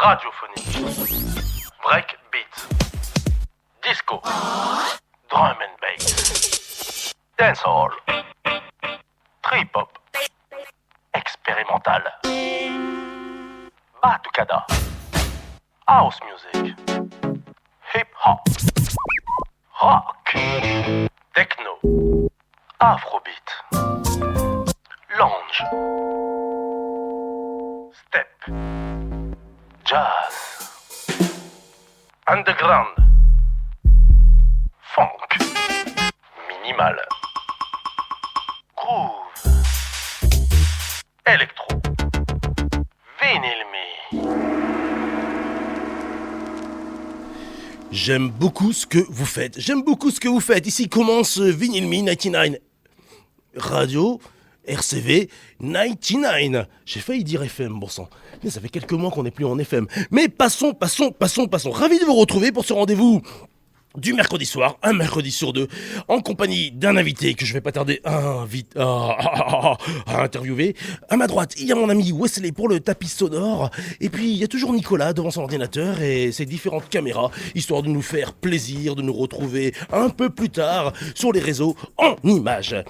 radiophonique, breakbeat, disco, drum and bass, dancehall, trip-hop, expérimental, batucada, house music, hip-hop, rock, techno, afrobeat, lounge, step, jazz, underground, funk, minimal, groove, électro, vinyl me. J'aime beaucoup ce que vous faites. J'aime beaucoup ce que vous faites. Ici commence Vinyl Me 99 Radio RCV 99. J'ai failli dire FM, bon sang. Mais ça fait quelques mois qu'on n'est plus en FM. Mais passons. Ravi de vous retrouver pour ce rendez-vous du mercredi soir, un mercredi sur deux, en compagnie d'un invité que je vais pas tarder à interviewer. À ma droite, il y a mon ami Wesley pour le tapis sonore, et puis il y a toujours Nicolas devant son ordinateur et ses différentes caméras, histoire de nous faire plaisir, de nous retrouver un peu plus tard sur les réseaux en images.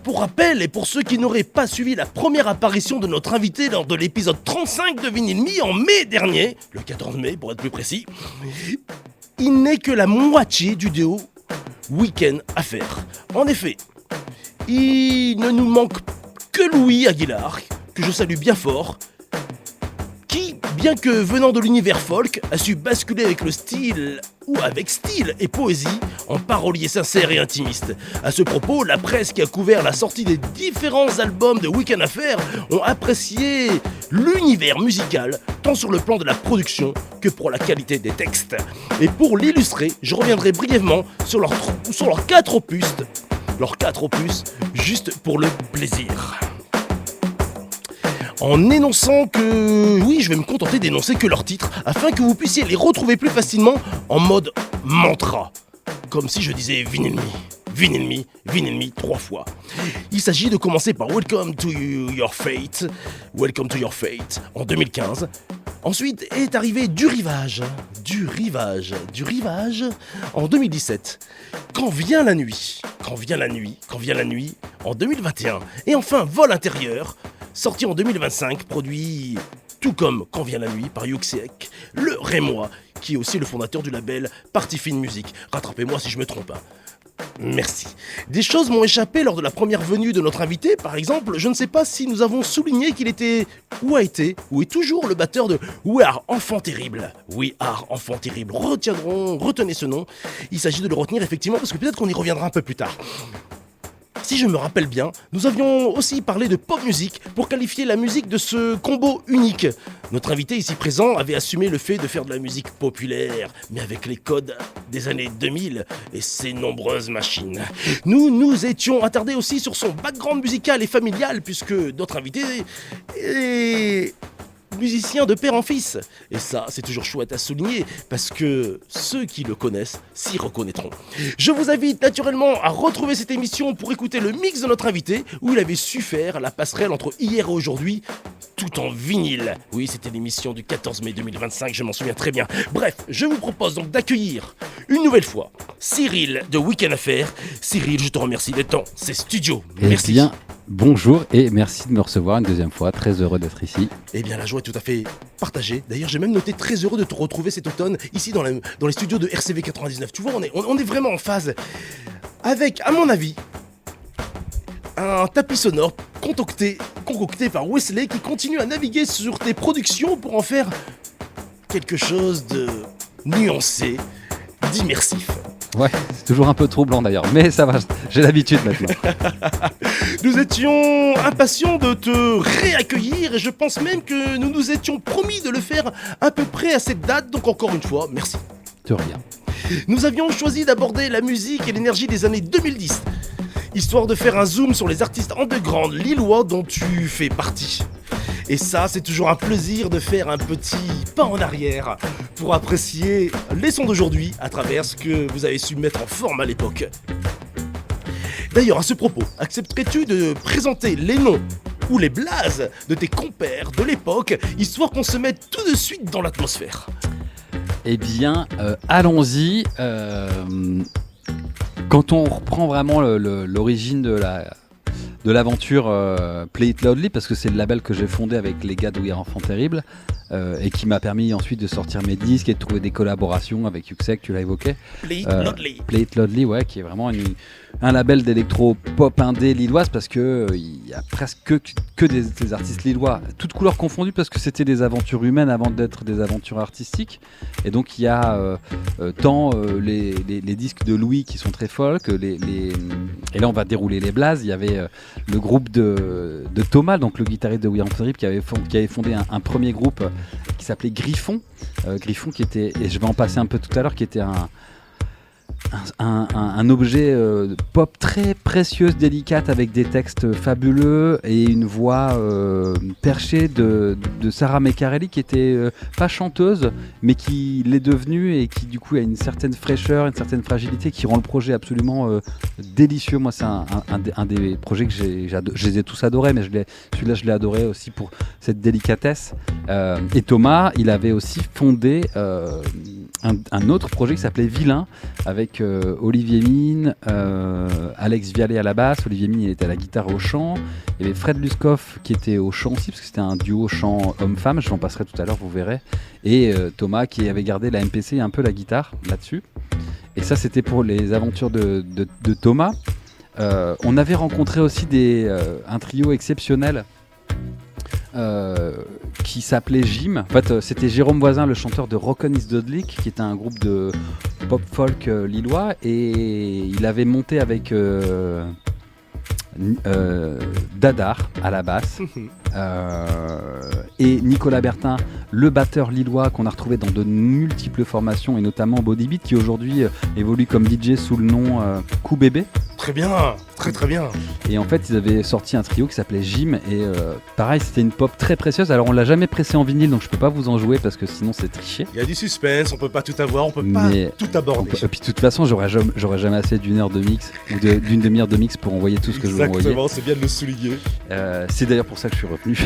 Pour rappel, et pour ceux qui n'auraient pas suivi la première apparition de notre invité lors de l'épisode 35 de Vinyl Me en mai dernier, le 14 mai pour être plus précis, il n'est que la moitié du duo Week-end Affaires. En effet, il ne nous manque que Louis Aguilar, que je salue bien fort, qui, bien que venant de l'univers folk, a su basculer avec le style, ou avec style et poésie, en parolier sincère et intimiste. À ce propos, la presse qui a couvert la sortie des différents albums de Week-end Affaires ont apprécié l'univers musical, tant sur le plan de la production que pour la qualité des textes. Et pour l'illustrer, je reviendrai brièvement sur leurs 4 opus, juste pour le plaisir. En énonçant que... Oui, je vais me contenter d'énoncer que leurs titres, afin que vous puissiez les retrouver plus facilement en mode mantra. Comme si je disais Vinyl Me 3 fois. Il s'agit de commencer par Welcome to Your Fate en 2015. Ensuite est arrivé Du Rivage en 2017. Quand vient la nuit en 2021. Et enfin Vol intérieur, sorti en 2025, produit tout comme Quand vient la nuit par Yuxek, le Rémois, qui est aussi le fondateur du label Party Fine Music. Rattrapez-moi si je me trompe. Merci. Des choses m'ont échappé lors de la première venue de notre invité. Par exemple, je ne sais pas si nous avons souligné qu'il était, ou est toujours le batteur de We Are Enfant Terrible. Retenez ce nom. Il s'agit de le retenir effectivement parce que peut-être qu'on y reviendra un peu plus tard. Si je me rappelle bien, nous avions aussi parlé de pop music pour qualifier la musique de ce combo unique. Notre invité ici présent avait assumé le fait de faire de la musique populaire, mais avec les codes des années 2000 et ses nombreuses machines. Nous nous étions attardés aussi sur son background musical et familial, puisque notre invité est musicien de père en fils. Et ça, c'est toujours chouette à souligner, parce que ceux qui le connaissent s'y reconnaîtront. Je vous invite naturellement à retrouver cette émission pour écouter le mix de notre invité, où il avait su faire la passerelle entre hier et aujourd'hui, tout en vinyle. Oui, c'était l'émission du 14 mai 2025, je m'en souviens très bien. Bref, je vous propose donc d'accueillir une nouvelle fois Cyril de Week-end Affaires. Cyril, je te remercie d'être dans ces studios. Merci. Eh bien, bonjour et merci de me recevoir une deuxième fois. Très heureux d'être ici. Eh bien, la joie est tout à fait partagée. D'ailleurs, j'ai même noté très heureux de te retrouver cet automne ici dans les studios de RCV 99. Tu vois, on est vraiment en phase avec, à mon avis, un tapis sonore concocté par Wesley qui continue à naviguer sur tes productions pour en faire quelque chose de nuancé, d'immersif. Ouais, c'est toujours un peu troublant d'ailleurs, mais ça va, j'ai l'habitude maintenant. Nous étions impatients de te réaccueillir et je pense même que nous nous étions promis de le faire à peu près à cette date, donc encore une fois, merci. De rien. Nous avions choisi d'aborder la musique et l'énergie des années 2010, histoire de faire un zoom sur les artistes underground lillois dont tu fais partie. Et ça, c'est toujours un plaisir de faire un petit pas en arrière pour apprécier les sons d'aujourd'hui à travers ce que vous avez su mettre en forme à l'époque. D'ailleurs, à ce propos, accepterais-tu de présenter les noms ou les blazes de tes compères de l'époque, histoire qu'on se mette tout de suite dans l'atmosphère. Eh bien, allons-y. Quand on reprend vraiment l'origine de l'aventure Play It Loudly, parce que c'est le label que j'ai fondé avec les gars de We Are Enfants Terribles, et qui m'a permis ensuite de sortir mes disques et de trouver des collaborations avec Yuxek, tu l'as évoqué. Play It Loudly. Play It Loudly, ouais, qui est vraiment un label d'électro-pop indé lilloise, parce que il y a presque que des artistes lillois, toutes couleurs confondues, parce que c'était des aventures humaines avant d'être des aventures artistiques. Et donc il y a tant les disques de Louis qui sont très folk, et là on va dérouler les blazes. Il y avait le groupe de Thomas, donc le guitariste de We Are Enfants Terribles, qui avait fondé un premier groupe qui s'appelait Griffon. Griffon qui était, et je vais en passer un peu tout à l'heure, qui était un objet pop très précieuse, délicate, avec des textes fabuleux et une voix perchée de Sarah Meccarelli, qui était pas chanteuse mais qui l'est devenue, et qui du coup a une certaine fraîcheur, une certaine fragilité qui rend le projet absolument délicieux. Moi c'est un des projets que je les ai tous adorés, mais celui-là je l'ai adoré aussi pour cette délicatesse. Et Thomas, il avait aussi fondé un autre projet qui s'appelait Vilain, avec Olivier Mine, Alex Vialet à la basse. Olivier Mine, il était à la guitare et au chant. Il y avait Fred Luskov qui était au chant aussi, parce que c'était un duo chant homme-femme, je vous en passerai tout à l'heure, vous verrez. Et Thomas qui avait gardé la MPC et un peu la guitare là-dessus. Et ça, c'était pour les aventures de Thomas. On avait rencontré aussi un trio exceptionnel qui s'appelait Jim. En fait, c'était Jérôme Voisin, le chanteur de Rock'n is Dodlick, qui était un groupe de pop folk lillois, et il avait monté avec Dadar à la basse, et Nicolas Bertin, le batteur lillois qu'on a retrouvé dans de multiples formations, et notamment Body Beat, qui aujourd'hui évolue comme DJ sous le nom Coup Bébé. Très bien, très bien. Et en fait, ils avaient sorti un trio qui s'appelait Jim, et pareil, c'était une pop très précieuse. Alors on l'a jamais pressé en vinyle, donc je peux pas vous en jouer parce que sinon c'est triché. Il y a du suspense, on peut pas tout avoir, on peut pas tout aborder. Et puis de toute façon, j'aurais jamais assez d'une heure de mix ou d'une demi-heure de mix pour envoyer tout ce que je veux envoyer. Exactement, c'est bien de le souligner. C'est d'ailleurs pour ça que je suis revenu.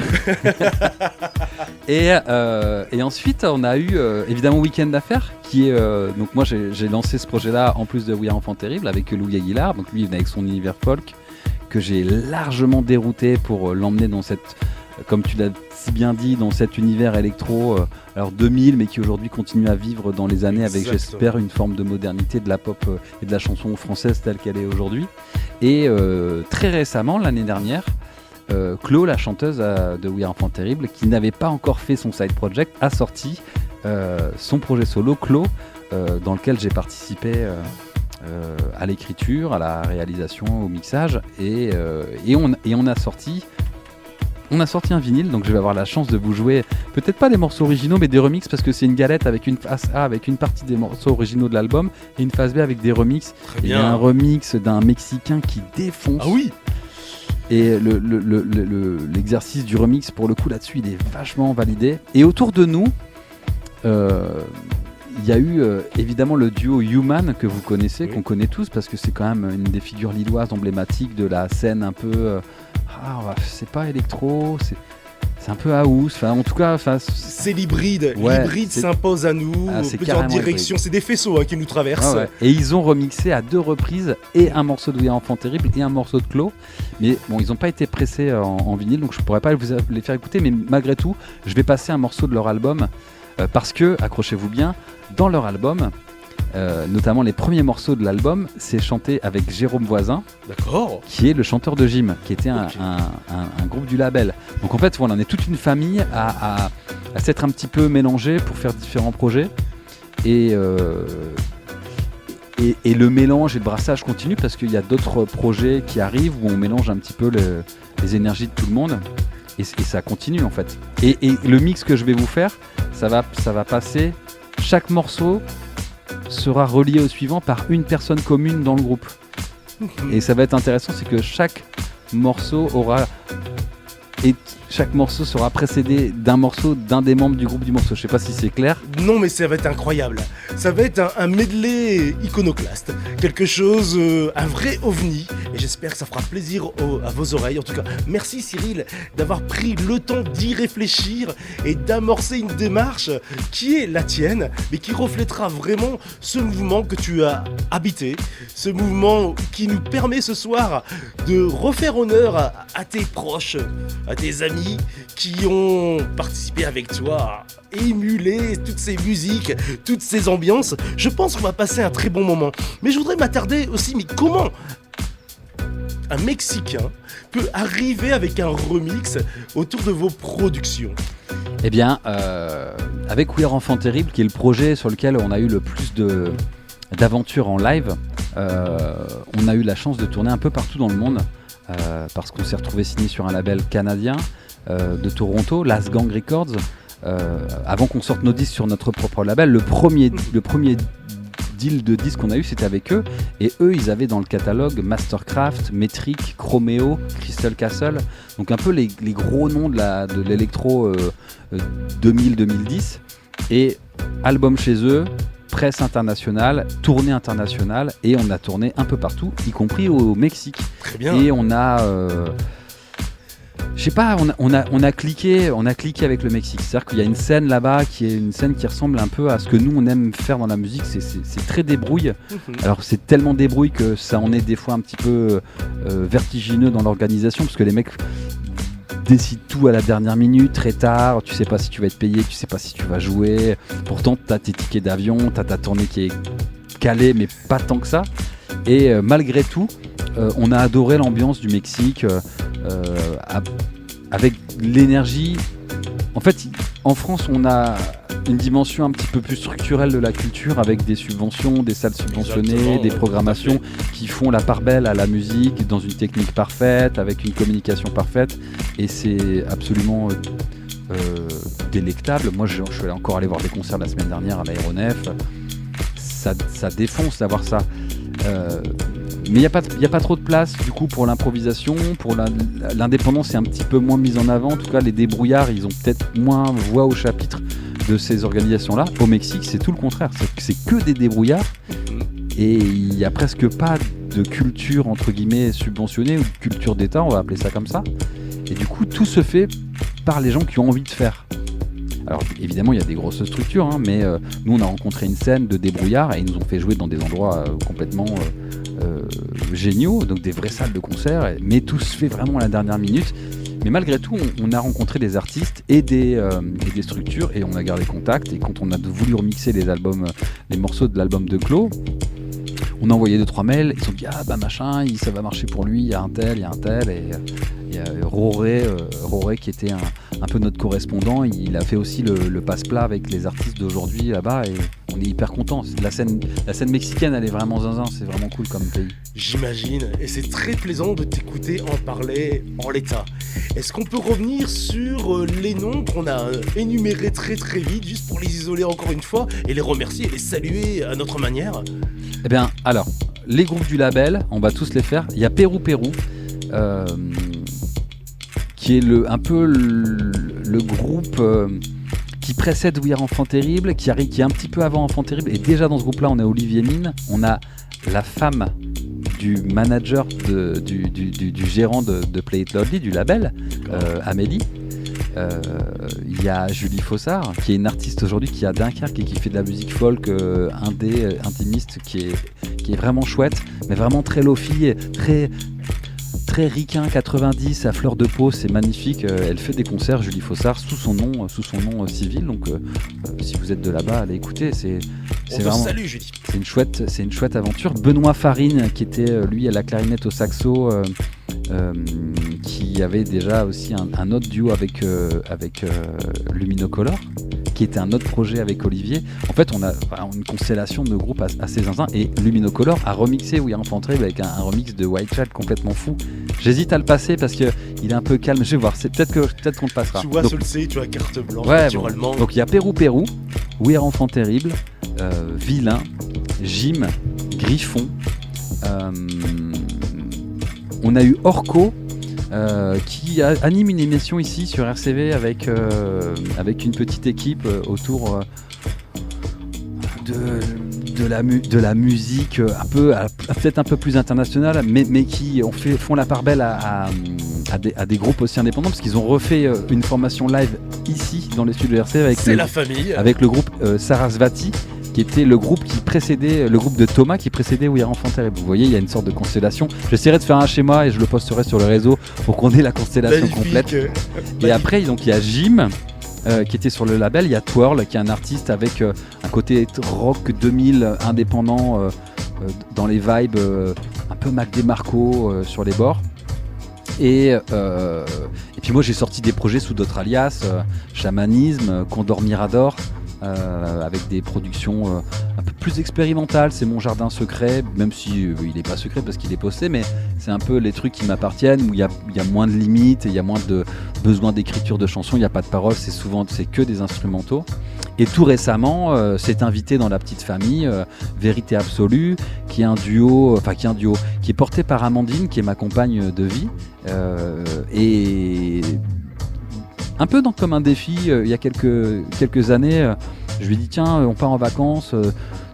Et ensuite, on a eu évidemment Week-end d'affaires, qui est donc moi j'ai lancé ce projet-là en plus de We Are Enfants Terribles avec Louis Aguilar. Donc lui, il venait avec son univers folk, que j'ai largement dérouté pour l'emmener dans cette, comme tu l'as si bien dit, dans cet univers électro, alors 2000, mais qui aujourd'hui continue à vivre dans les années. Exactement. Avec, j'espère, une forme de modernité de la pop et de la chanson française telle qu'elle est aujourd'hui. Et très récemment, l'année dernière, Chloé, la chanteuse de We Are Enfants Terribles, qui n'avait pas encore fait son side project, a sorti son projet solo, Chloé, dans lequel j'ai participé à l'écriture, à la réalisation, au mixage, et on a sorti un vinyle. Donc je vais avoir la chance de vous jouer peut-être pas des morceaux originaux, mais des remixes, parce que c'est une galette avec une face A avec une partie des morceaux originaux de l'album et une face B avec des remixes. Il y a un remix d'un Mexicain qui défonce. Ah oui. Et l'exercice du remix, pour le coup, là-dessus, il est vachement validé. Et autour de nous, il y a eu évidemment le duo Human, que vous connaissez, qu'on connaît tous, parce que c'est quand même une des figures lilloises emblématiques de la scène un peu... c'est pas électro, c'est un peu house, enfin en tout cas... C'est l'hybride, l'hybride s'impose à nous, plusieurs directions, c'est des faisceaux qui nous traversent. Et ils ont remixé à 2 reprises, et un morceau de We Are Enfants Terribles et un morceau de Chloé. Mais bon, ils n'ont pas été pressés en vinyle, donc je pourrais pas vous les faire écouter, mais malgré tout, je vais passer un morceau de leur album, parce que, accrochez-vous bien, dans leur album, notamment les premiers morceaux de l'album, c'est chanté avec Jérôme Voisin, qui est le chanteur de Jim, qui était un groupe du label. Donc en fait, voilà, on est toute une famille à s'être un petit peu mélangés pour faire différents projets. Et le mélange et le brassage continue, parce qu'il y a d'autres projets qui arrivent où on mélange un petit peu les énergies de tout le monde. Et ça continue en fait. Et le mix que je vais vous faire, ça va passer. Chaque morceau sera relié au suivant par une personne commune dans le groupe. Et ça va être intéressant, c'est que chaque morceau aura et chaque morceau sera précédé d'un morceau d'un des membres du groupe du morceau. Je sais pas si c'est clair. Non, mais ça va être incroyable. Ça va être un medley iconoclaste. Quelque chose, un vrai ovni. Et j'espère que ça fera plaisir à vos oreilles. En tout cas, merci Cyril d'avoir pris le temps d'y réfléchir et d'amorcer une démarche qui est la tienne, mais qui reflètera vraiment ce mouvement que tu as habité. Ce mouvement qui nous permet ce soir de refaire honneur à tes proches, à tes amis qui ont participé avec toi, émuler toutes ces musiques, toutes ces ambiances. Je pense qu'on va passer un très bon moment. Mais je voudrais m'attarder aussi, mais comment un Mexicain peut arriver avec un remix autour de vos productions? Eh bien, avec We Are Enfants Terribles, qui est le projet sur lequel on a eu le plus d'aventures en live, on a eu la chance de tourner un peu partout dans le monde, parce qu'on s'est retrouvé signé sur un label canadien de Toronto, Last Gang Records, avant qu'on sorte nos disques sur notre propre label. Le premier deal de disques qu'on a eu, c'était avec eux, et eux ils avaient dans le catalogue Mastercraft, Metric, Chromeo, Crystal Castle, donc un peu les gros noms de l'électro 2000-2010, et album chez eux, presse internationale, tournée internationale, et on a tourné un peu partout, y compris au Mexique. Très bien. Et on a je sais pas, on a cliqué avec le Mexique. C'est-à-dire qu'il y a une scène là-bas qui est une scène qui ressemble un peu à ce que nous on aime faire dans la musique. C'est très débrouille. Alors c'est tellement débrouille que ça en est des fois un petit peu vertigineux dans l'organisation, parce que les mecs décident tout à la dernière minute, très tard. Tu sais pas si tu vas être payé, tu sais pas si tu vas jouer. Pourtant t'as tes tickets d'avion, t'as ta tournée qui est calée, mais pas tant que ça. Et malgré tout, on a adoré l'ambiance du Mexique, avec l'énergie. En fait, en France, on a une dimension un petit peu plus structurelle de la culture, avec des subventions, des salles subventionnées, Exactement, des programmations qui font la part belle à la musique, dans une technique parfaite, avec une communication parfaite. Et c'est absolument délectable. Moi, je suis encore allé voir des concerts la semaine dernière à l'Aéronef. Ça défonce d'avoir ça. Mais il n'y a pas trop de place du coup pour l'improvisation, pour l'indépendance est un petit peu moins mise en avant. En tout cas, les débrouillards, ils ont peut-être moins voix au chapitre de ces organisations-là. Au Mexique, c'est tout le contraire. C'est que des débrouillards, et il n'y a presque pas de culture entre guillemets subventionnée, ou de culture d'État, on va appeler ça comme ça. Et du coup, tout se fait par les gens qui ont envie de faire. Alors évidemment, il y a des grosses structures, hein, mais nous on a rencontré une scène de débrouillards et ils nous ont fait jouer dans des endroits complètement géniaux, donc des vraies salles de concert, mais tout se fait vraiment à la dernière minute. Mais malgré tout, on a rencontré des artistes et des structures, et on a gardé contact. Et quand on a voulu remixer les morceaux de l'album de Clos, on a envoyé 2-3 mails, ils ont dit ah bah machin, ça va marcher pour lui, il y a un tel, et il y a Roré qui était un peu notre correspondant, il a fait aussi le passe-plat avec les artistes d'aujourd'hui là-bas, et on est hyper contents. La scène mexicaine, elle est vraiment zinzin, c'est vraiment cool comme pays. J'imagine, et c'est très plaisant de t'écouter en parler en l'état. Est-ce qu'on peut revenir sur les noms qu'on a énumérés très très vite, juste pour les isoler encore une fois, et les remercier et les saluer à notre manière? Eh bien, alors, les groupes du label, on va tous les faire. Il y a Pérou, qui est un peu le groupe qui précède We Are Enfants Terribles, qui est un petit peu avant Enfants Terribles. Et déjà dans ce groupe-là, on a Olivier Mine, on a la femme du manager, du gérant de Play It Loudly, du label, Amélie. Il y a Julie Fossard, qui est une artiste aujourd'hui qui est à Dunkerque et qui fait de la musique folk indé, intimiste, qui est vraiment chouette, mais vraiment très lofi, très ricain 90 à fleur de peau, c'est magnifique. Elle fait des concerts, Julie Fossard, sous son nom civil. Donc si vous êtes de là-bas, allez écouter. C'est vraiment. Salut Julie. C'est une chouette aventure. Benoît Farine, qui était lui à la clarinette au saxo, qui avait déjà aussi un autre duo avec Luminocolor, qui était un autre projet avec Olivier. En fait, on a une constellation de groupes assez zinzin, et Luminocolor a remixé We Are Enfants Terribles avec un remix de White Child complètement fou. J'hésite à le passer parce que il est un peu calme. Je vais voir, peut-être qu'on le passera. Tu vois, donc, Solsé, tu as carte blanche, ouais, naturellement. bon. Donc il y a Pérou, We Are Enfants Terribles, Vilain, Jim, Griffon. On a eu Orco, qui anime une émission ici sur RCV avec une petite équipe autour de la musique peut-être un peu plus internationale, mais qui font la part belle à des groupes aussi indépendants, parce qu'ils ont refait une formation live ici dans les studios de RCV avec le groupe Sarasvati, qui était le groupe qui précédait le groupe de Thomas qui précédait We Are Enfants Terribles. Vous voyez, il y a une sorte de constellation. J'essaierai de faire un schéma et je le posterai sur le réseau pour qu'on ait la constellation complète. Et après, donc, il y a Jim qui était sur le label. Il y a Twirl qui est un artiste avec un côté rock 2000 indépendant dans les vibes un peu Mac DeMarco sur les bords. Et puis moi j'ai sorti des projets sous d'autres alias, Chamanisme, Condor Mirador, avec des productions un peu plus expérimentales. C'est mon jardin secret, même si il n'est pas secret parce qu'il est posté, mais c'est un peu les trucs qui m'appartiennent, où il y a moins de limites, il y a moins de besoin d'écriture de chansons, il n'y a pas de paroles, c'est que des instrumentaux. Et tout récemment, s'est invité dans la petite famille Vérité Absolue, qui est porté par Amandine, qui est ma compagne de vie, et un peu comme un défi. Il y a quelques années, je lui ai dit tiens, on part en vacances,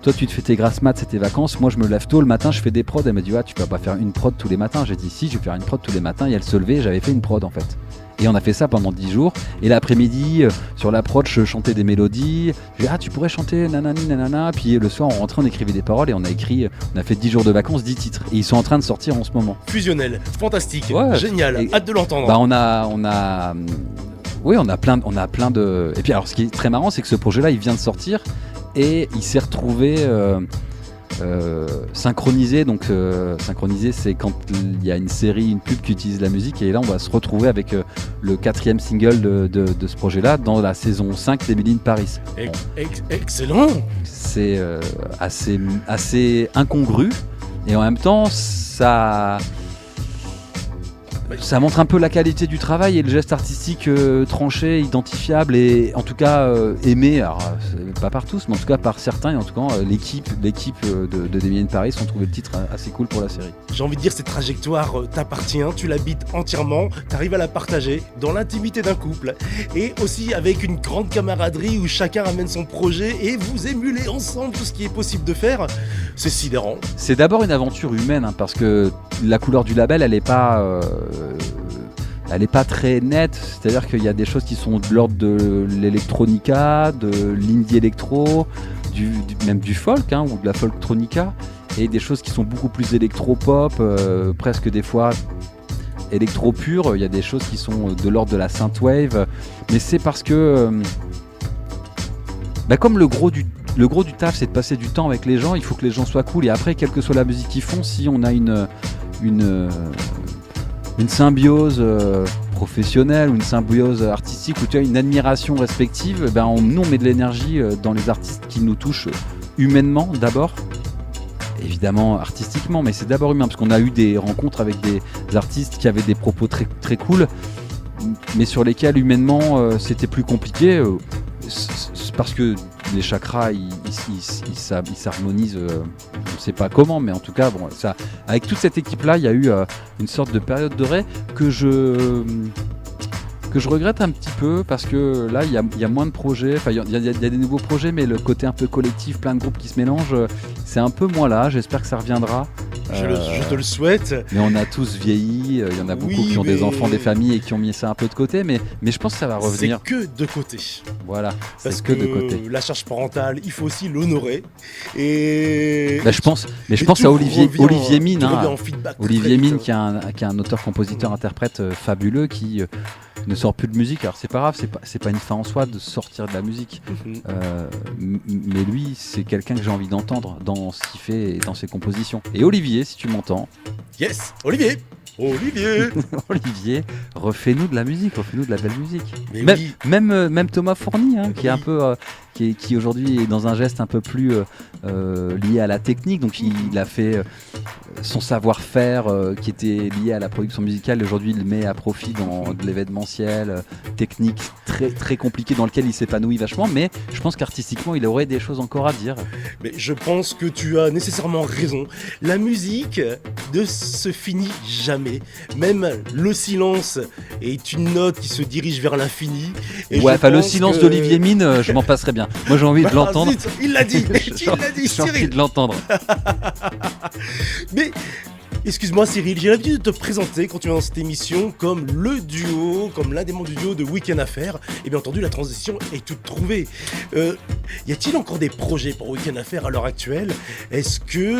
toi tu te fais tes grasses mat, c'est tes vacances, moi je me lève tôt le matin, je fais des prods. Elle m'a dit tu vas pas faire une prod tous les matins. J'ai dit si, je vais faire une prod tous les matins, et elle se levait, j'avais fait une prod en fait. Et on a fait ça pendant 10 jours. Et l'après-midi, sur la prod, je chantais des mélodies. J'ai dit tu pourrais chanter nanani nanana. Puis le soir, on rentrait, on écrivait des paroles et on a fait 10 jours de vacances, 10 titres. Et ils sont en train de sortir en ce moment. Fusionnel, fantastique, ouais, génial, hâte de l'entendre. On a plein de. Et puis alors, ce qui est très marrant, c'est que ce projet-là, il vient de sortir et il s'est retrouvé synchronisé. Donc synchronisé, c'est quand il y a une série, une pub qui utilise la musique, et là on va se retrouver avec le 4e single de ce projet-là dans la saison 5 d'Emily in Paris. Excellent. C'est assez incongru, et en même temps ça montre un peu la qualité du travail et le geste artistique tranché, identifiable, et en tout cas aimé, alors pas par tous, mais en tout cas par certains, et en tout cas l'équipe de Emily in Paris ont trouvé le titre assez cool pour la série. J'ai envie de dire, cette trajectoire t'appartient, tu l'habites entièrement, t'arrives à la partager dans l'intimité d'un couple, et aussi avec une grande camaraderie où chacun amène son projet et vous émulez ensemble tout ce qui est possible de faire. C'est sidérant. C'est d'abord une aventure humaine, parce que la couleur du label, elle est pas très nette, c'est-à-dire qu'il y a des choses qui sont de l'ordre de l'électronica, de l'indie électro, même du folk, ou de la folktronica, et des choses qui sont beaucoup plus électro-pop, presque des fois électro pur. Il y a des choses qui sont de l'ordre de la synthwave, mais c'est parce que comme le gros du taf, c'est de passer du temps avec les gens, il faut que les gens soient cool, et après, quelle que soit la musique qu'ils font, si on a une symbiose professionnelle ou une symbiose artistique, ou tu as une admiration respective, nous on met de l'énergie dans les artistes qui nous touchent humainement d'abord, évidemment artistiquement, mais c'est d'abord humain, parce qu'on a eu des rencontres avec des artistes qui avaient des propos très, très cool, mais sur lesquels humainement c'était plus compliqué, c'est parce que les chakras ils s'harmonisent, on ne sait pas comment, mais en tout cas avec toute cette équipe là, il y a eu une sorte de période dorée que je regrette un petit peu, parce que là il y a moins de projets, il y a des nouveaux projets, mais le côté un peu collectif, plein de groupes qui se mélangent, c'est un peu moins là. J'espère que ça reviendra. Je te le souhaite. Mais on a tous vieilli, il y en a beaucoup qui ont des enfants, des familles, et qui ont mis ça un peu de côté, mais je pense que ça va revenir. C'est que de côté. Voilà, parce c'est que de côté. La charge parentale, il faut aussi l'honorer. Et je pense à Olivier Mine, Olivier Mine, qui est un auteur-compositeur-interprète fabuleux, qui ne sort plus de musique. Alors c'est pas grave, c'est pas une fin en soi de sortir de la musique, mais lui, c'est quelqu'un que j'ai envie d'entendre dans ce qu'il fait et dans ses compositions. Et Olivier, si tu m'entends. Yes, Olivier, refais-nous de la musique, refais-nous de la belle musique. Mais même Thomas Fourny, qui est un peu, qui aujourd'hui est dans un geste un peu plus lié à la technique. Donc il a fait son savoir-faire qui était lié à la production musicale, aujourd'hui il le met à profit dans de l'événementiel, technique très, très compliqué dans lequel il s'épanouit vachement, mais je pense qu'artistiquement il aurait des choses encore à dire. Mais je pense que tu as nécessairement raison. La musique ne se finit jamais. Même le silence est une note qui se dirige vers l'infini. Et Ouais, je enfin le pense silence que- d'Olivier Mine, je m'en passerais bien. Moi j'ai envie de Ah, l'entendre. zut, il l'a dit, J'ai il l'a dit, j'ai envie Cyril. de l'entendre. Mais, excuse-moi Cyril, j'ai l'habitude de te présenter quand tu viens dans cette émission comme le duo, comme l'un des membres du duo de Week-end Affaires. Et bien entendu, la transition est toute trouvée. Y a-t-il encore des projets pour Week-end Affaires à l'heure actuelle? Est-ce qu'il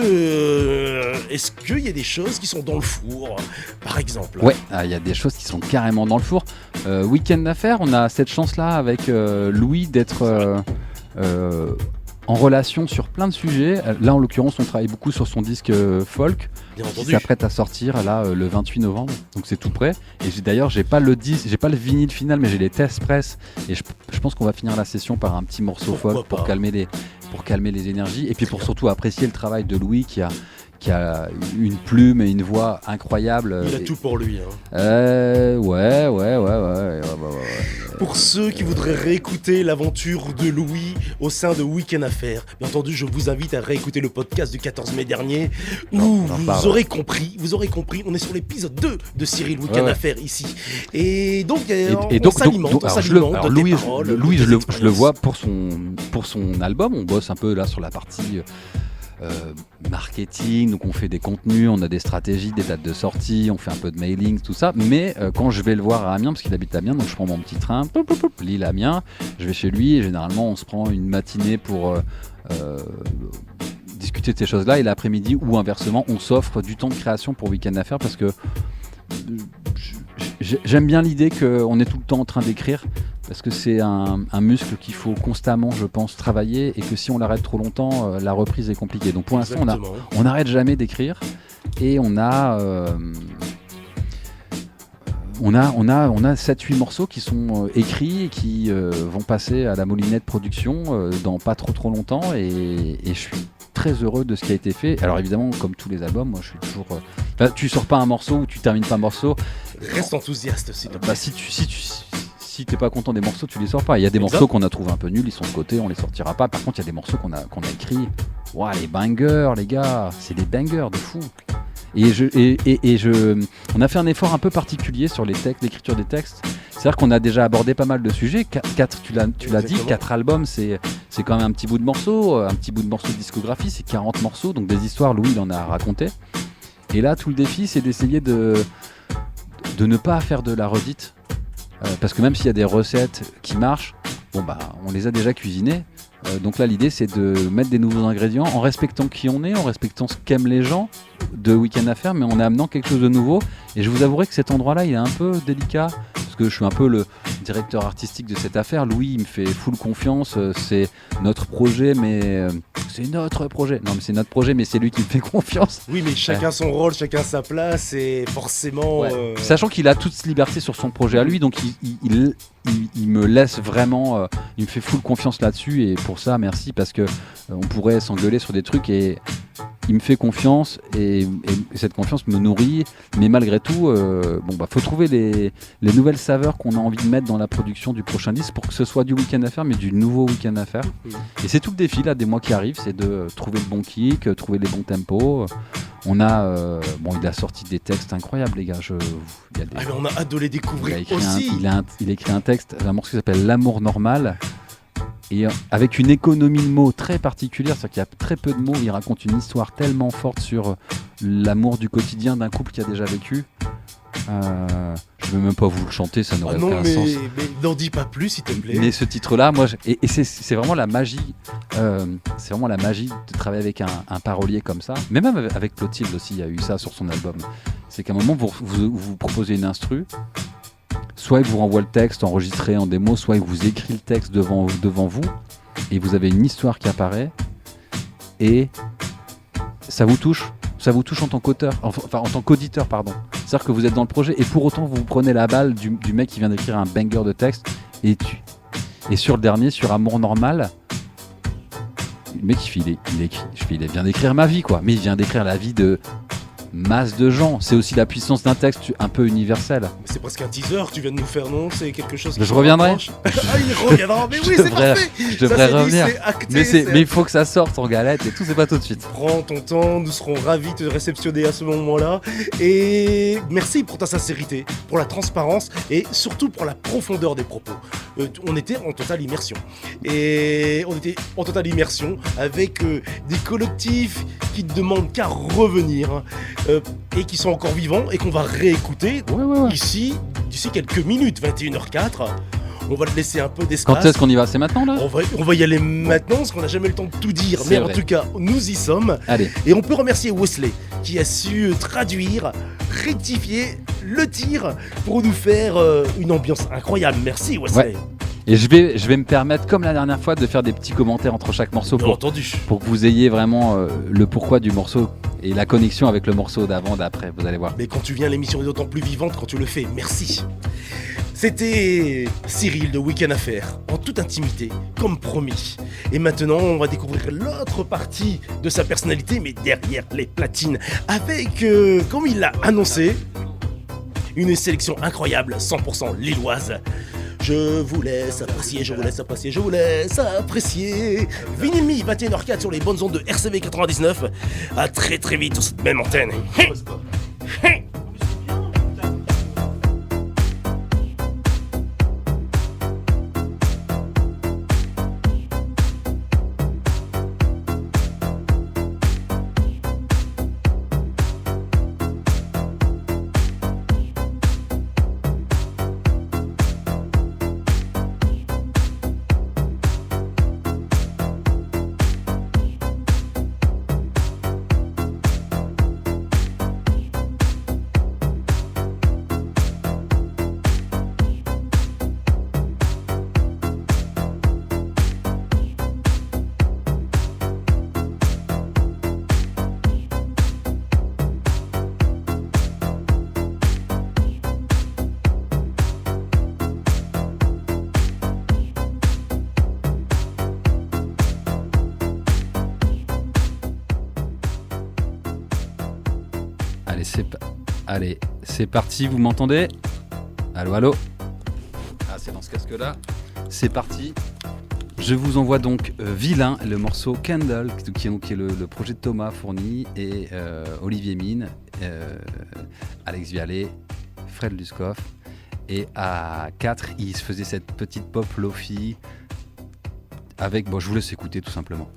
y a des choses qui sont dans le four, par exemple? Ouais, il y a des choses qui sont carrément dans le four. Week-end d'affaires, on a cette chance-là avec Louis d'être en relation sur plein de sujets. Là, en l'occurrence, on travaille beaucoup sur son disque folk Bien qui entendu. s'apprête à sortir là le 28 novembre. Donc c'est tout prêt. Et d'ailleurs, j'ai pas le disque, j'ai pas le vinyle final, mais j'ai les tests press. Et je pense qu'on va finir la session par un petit morceau Pourquoi folk pas. pour calmer les énergies. Et puis pour surtout apprécier le travail de Louis qui a une plume et une voix incroyable. Il a tout pour lui. Hein. Ouais. Pour ceux qui voudraient réécouter l'aventure de Louis au sein de Week-end Affaires, bien entendu, je vous invite à réécouter le podcast du 14 mai dernier où on en vous parle. aurez compris, on est sur l'épisode 2 de Cyril Week-end Ouais. Affaires ici. Et donc, Et on donc, s'alimente, alors, de tes Louis, paroles, Louis, de tes je le expériences. vois pour son album. On bosse un peu là sur la partie marketing, donc on fait des contenus, on a des stratégies, des dates de sortie, on fait un peu de mailing, tout ça. Mais quand je vais le voir à Amiens, parce qu'il habite à Amiens, donc je prends mon petit train, Lille Amiens, je vais chez lui et généralement on se prend une matinée pour discuter de ces choses-là et l'après-midi ou inversement on s'offre du temps de création pour Week-end Affaires parce que j'aime bien l'idée qu'on est tout le temps en train d'écrire parce que c'est un muscle qu'il faut constamment, je pense, travailler et que si on l'arrête trop longtemps, la reprise est compliquée. Donc pour l'instant, Exactement. on n'arrête jamais d'écrire et on a 7-8 morceaux qui sont écrits et qui vont passer à la Moulinette Production dans pas trop longtemps et je suis très heureux de ce qui a été fait. Alors évidemment, comme tous les albums, moi je suis toujours... tu sors pas un morceau ou tu termines pas un morceau. Reste enthousiaste, s'il te plaît. Si t'es pas content des morceaux, tu les sors pas. Il y a des Exact. morceaux qu'on a trouvé un peu nuls, ils sont de côté, on les sortira pas. Par contre, il y a des morceaux qu'on a écrits. Ouah, les bangers, les gars, c'est des bangers de fou. On a fait un effort un peu particulier sur les textes, l'écriture des textes. C'est-à-dire qu'on a déjà abordé pas mal de sujets. Tu l'as dit, Exactement. 4 albums, c'est quand même un petit bout de morceaux, de discographie, c'est 40 morceaux, donc des histoires, Louis il en a raconté. Et là, tout le défi, c'est d'essayer de ne pas faire de la redite. Parce que même s'il y a des recettes qui marchent, on les a déjà cuisinées. Donc là, l'idée, c'est de mettre des nouveaux ingrédients en respectant qui on est, en respectant ce qu'aiment les gens de Week-end Affaires, mais en amenant quelque chose de nouveau. Et je vous avouerai que cet endroit-là, il est un peu délicat, parce que je suis un peu le directeur artistique de cette affaire. Louis, il me fait full confiance. C'est notre projet, mais c'est notre projet. Non, mais c'est notre projet, mais c'est lui qui me fait confiance. Oui, mais chacun son rôle, chacun sa place, et forcément... Ouais. Sachant qu'il a toute liberté sur son projet à lui, donc il me laisse vraiment, il me fait full confiance là-dessus, et pour ça, merci, parce que on pourrait s'engueuler sur des trucs, et il me fait confiance, et cette confiance me nourrit, mais malgré tout, faut trouver les nouvelles saveurs qu'on a envie de mettre dans la production du prochain disque pour que ce soit du Week-end Affaires, mais du nouveau Week-end Affaires. Et c'est tout le défi là des mois qui arrivent, c'est de trouver le bon kick, trouver les bons tempos. On a, il a sorti des textes incroyables, les gars. Il y a des- Ah, mais on a hâte de les il découvrir a écrit aussi. il a écrit un texte, un morceau qui s'appelle L'amour normal. Et avec une économie de mots très particulière, c'est-à-dire qu'il y a très peu de mots, il raconte une histoire tellement forte sur l'amour du quotidien d'un couple qui a déjà vécu. Je ne vais même pas vous le chanter, ça Ah n'aurait non, aucun mais sens. n'en dis pas plus, s'il te plaît. Mais ce titre-là, moi, et c'est vraiment la magie. C'est vraiment la magie de travailler avec un parolier comme ça. Mais même avec Clotilde aussi, il y a eu ça sur son album. C'est qu'à un moment, vous proposez une instru. Soit il vous renvoie le texte enregistré en démo, soit il vous écrit le texte devant vous, et vous avez une histoire qui apparaît, et ça vous touche en tant qu'auteur, enfin en tant qu'auditeur, pardon. C'est-à-dire que vous êtes dans le projet, et pour autant vous prenez la balle du mec qui vient d'écrire un banger de texte, et sur le dernier, sur Amour Normal, le mec il vient d'écrire ma vie, quoi, mais il vient d'écrire la vie de masse de gens. C'est aussi la puissance d'un texte un peu universel. Mais c'est presque un teaser, tu viens de nous faire, non? C'est quelque chose qui Je se reviendrai. rapproche. Ah, il reviendra, mais oui, c'est parfait. Je devrais revenir. C'est acté, Mais il faut que ça sorte en galette et tout, c'est pas tout de suite. Prends ton temps, nous serons ravis de te réceptionner à ce moment-là. Et merci pour ta sincérité, pour la transparence et surtout pour la profondeur des propos. On était en totale immersion. Et on était en totale immersion avec des collectifs qui ne demandent qu'à revenir et qui sont encore vivants et qu'on va réécouter Ouais. ici, d'ici quelques minutes, 21h04. On va te laisser un peu d'espace. Quand est-ce qu'on y va? C'est maintenant là? On va y aller maintenant parce qu'on n'a jamais le temps de tout dire. C'est Mais vrai. en tout cas, nous y sommes. Allez. Et on peut remercier Wesley qui a su traduire, rectifier le tir pour nous faire une ambiance incroyable. Merci Wesley. Ouais. Et je vais me permettre, comme la dernière fois, de faire des petits commentaires entre chaque morceau Bien entendu. pour que vous ayez vraiment le pourquoi du morceau et la connexion avec le morceau d'avant, d'après, vous allez voir. Mais quand tu viens, l'émission est d'autant plus vivante quand tu le fais. Merci. C'était Cyril de Week-end Affaires, en toute intimité, comme promis. Et maintenant, on va découvrir l'autre partie de sa personnalité, mais derrière les platines, avec, comme il l'a annoncé, une sélection incroyable, 100% lilloise. Je vous laisse apprécier, je vous laisse apprécier, je vous laisse apprécier. Vinyl Me, 21h04 sur les bonnes ondes de RCV 99. À très très vite sur cette même antenne. Allez, c'est parti, vous m'entendez? Allô, allô? Ah, c'est dans ce casque-là. C'est parti. Je vous envoie donc Vilain, le morceau Candle, qui est le projet de Thomas Fourny et Olivier Mine, Alex Vialet, Fred Luskoff. Et à 4, il se faisait cette petite pop lofi avec... Bon, je vous laisse écouter tout simplement.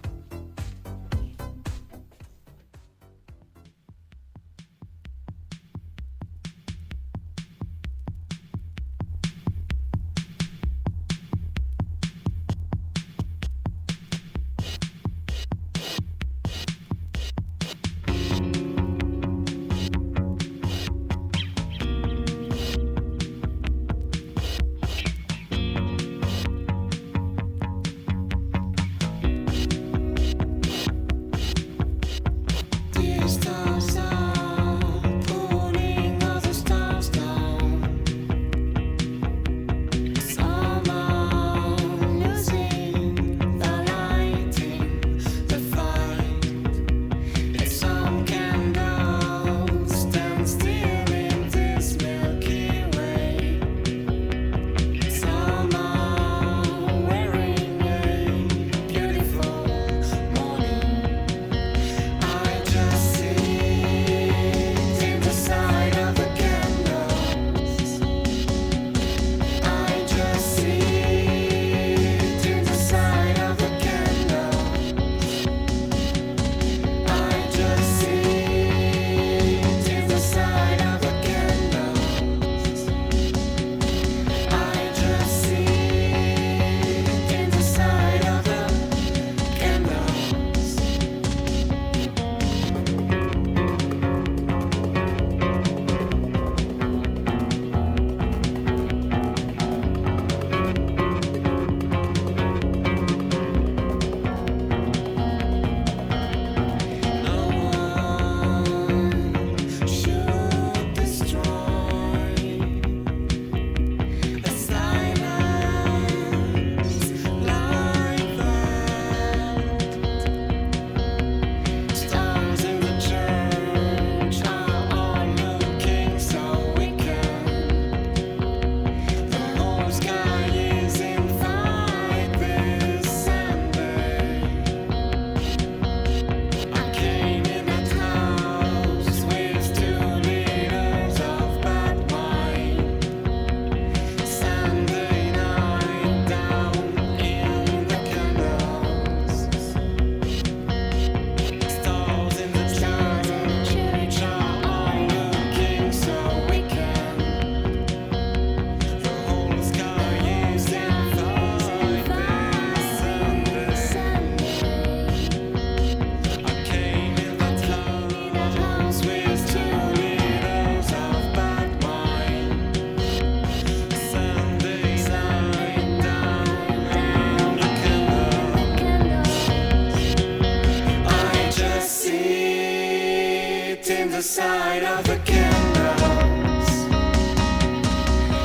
side of the candles.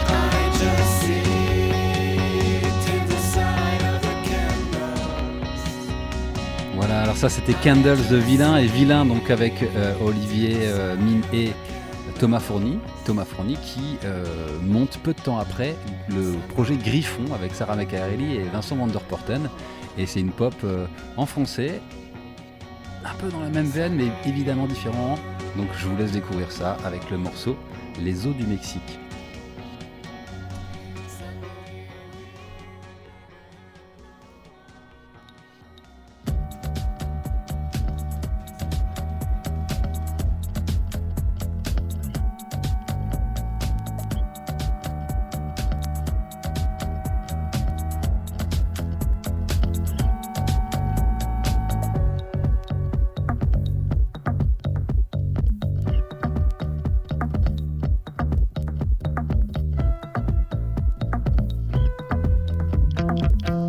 I just sit in the side of the candles. Voilà, alors ça c'était Candles de Villain, et Villain donc avec Olivier Mine et Thomas Fourny qui monte peu de temps après le projet Griffon avec Sarah Macchiarelli et Vincent Van der Porten, et c'est une pop en français, un peu dans la même veine mais évidemment différent, donc je vous laisse découvrir ça avec le morceau Les eaux du Mexique.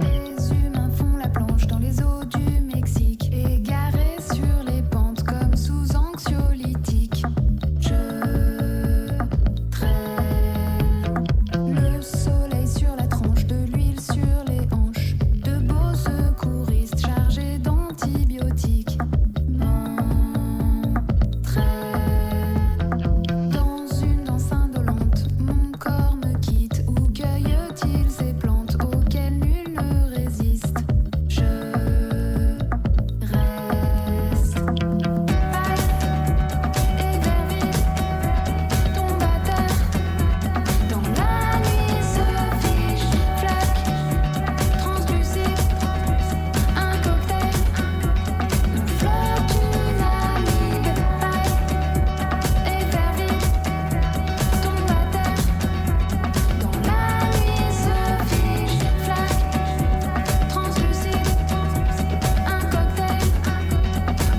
Les humains font la planche dans les eaux du Mexique, égarés sur les pentes comme sous anxiolytiques. Je traîne le soleil sur la tranche, de l'huile sur les hanches, de beaux secouristes chargés d'antibiotiques m'entraînent dans une danse indolente. Mon corps me quitte, où cueille-t-il ces plantes auxquelles nul ne résiste? Je reste pâle et verville, tombe à terre. Dans la nuit se fiche, flaque, translucide, un cocktail. Nous flotte une amide, pâle et verville, tombe à terre. Dans la nuit se fiche, flaque, translucide, un cocktail.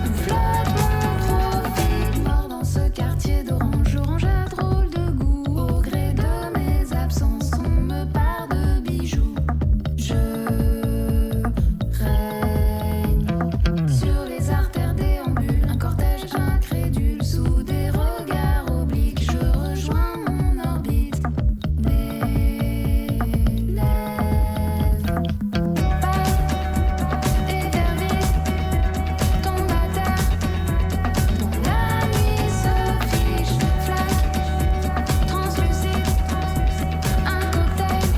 On flotte, on profite, mort dans ce quartier d'orange. Orange a drôle de goût. Au gré de mes absences, on me part de bijoux. Je règne sur les artères déambules, un cortège incrédule. Sous des regards obliques, je rejoins mon orbite. Mes lèvres pâles et verville tombent à terre. Dans la nuit se fiche, flaque, translucide, un cocktail.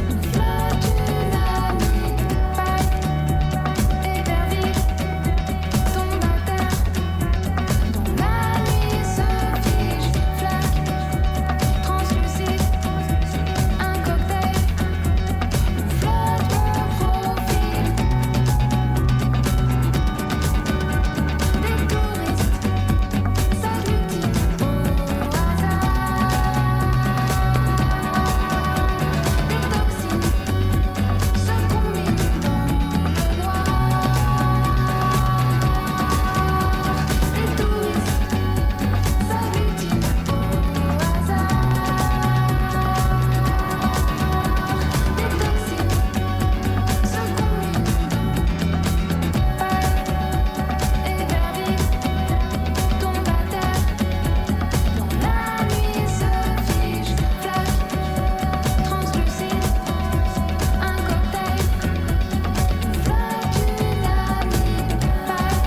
On flotte une amide, pâle et verville tombe à terre. Dans la nuit se fiche, flaque, translucide, un cocktail. On flotte, on profite. Des touristes s'agglutinent au hasard. Des toxines se combinent dans le noir. Des touristes s'agglutinent au hasard. Des toxines se combinent pâle et verville tombe à terre. Dans la nuit se fiche, flaque, translucide, un cocktail. On flotte une amide, pâle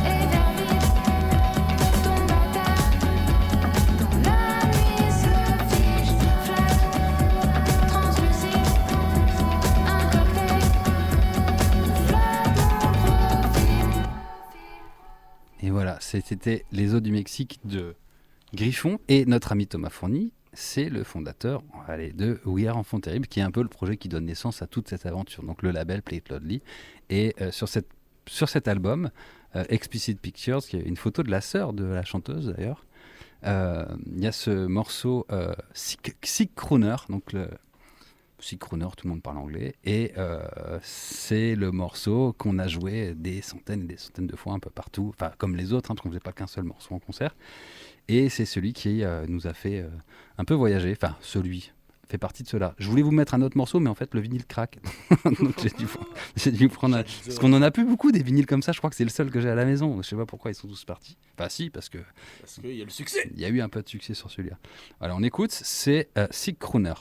et verville tombe à terre. Dans la nuit se fiche, flaque, translucide, un cocktail. On flotte, on profite. Et voilà, c'était Les eaux du Mexique de Griffon, et notre ami Thomas Fourny, c'est le fondateur de We Are Enfants Terribles, qui est un peu le projet qui donne naissance à toute cette aventure, donc le label Play It Loudly. Et sur cet album, Explicit Pictures, qui est une photo de la sœur de la chanteuse d'ailleurs, il y a ce morceau Sick Crooner, donc le Sick Crooner, tout le monde parle anglais, et c'est le morceau qu'on a joué des centaines et des centaines de fois un peu partout, enfin comme les autres, parce qu'on ne faisait pas qu'un seul morceau en concert. Et c'est celui qui nous a fait un peu voyager, enfin celui, fait partie de cela. Je voulais vous mettre un autre morceau, mais en fait le vinyle craque. Donc j'ai dû prendre parce qu'on en a plus beaucoup des vinyles comme ça. Je crois que c'est le seul que j'ai à la maison. Je sais pas pourquoi ils sont tous partis. Enfin si, parce qu'il y a le succès. y a eu un peu de succès sur celui-là. Alors on écoute, c'est Sick Crooner.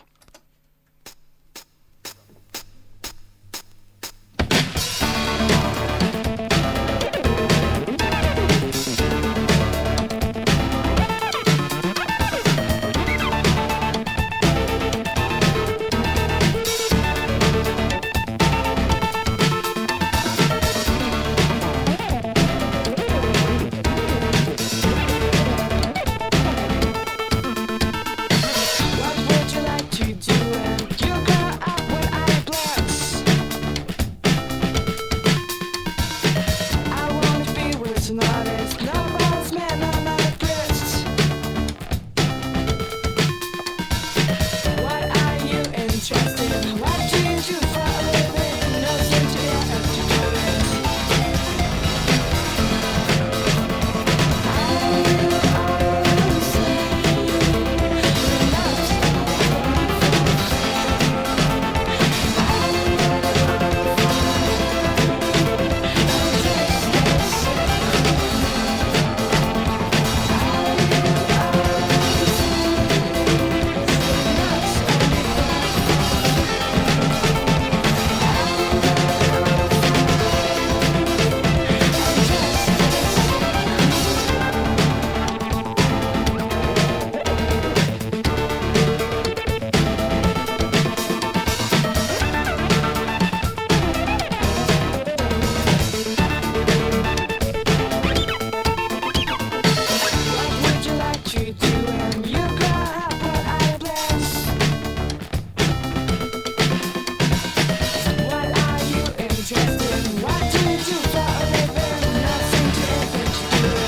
What would you like to do when you grow up? What are your plans? I wanna be with an artist, no boss man, no not a priest. What are you interested in? What do you do for a living? Nothing to get up to do it. What would you like to do when you grow up? What are your plans? What are you interested in? What do you do for a living? Nothing to ever to do it.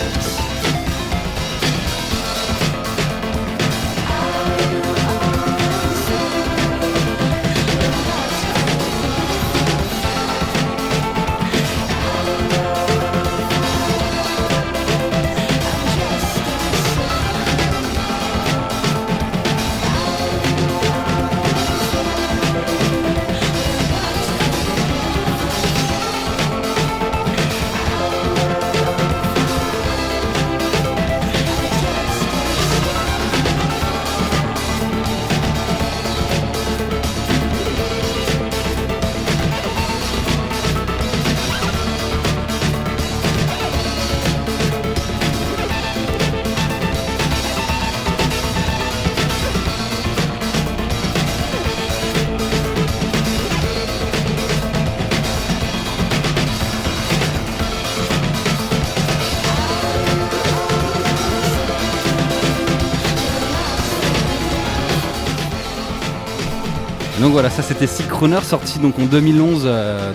Donc voilà, ça c'était Sick Crooner, sorti donc en 2011,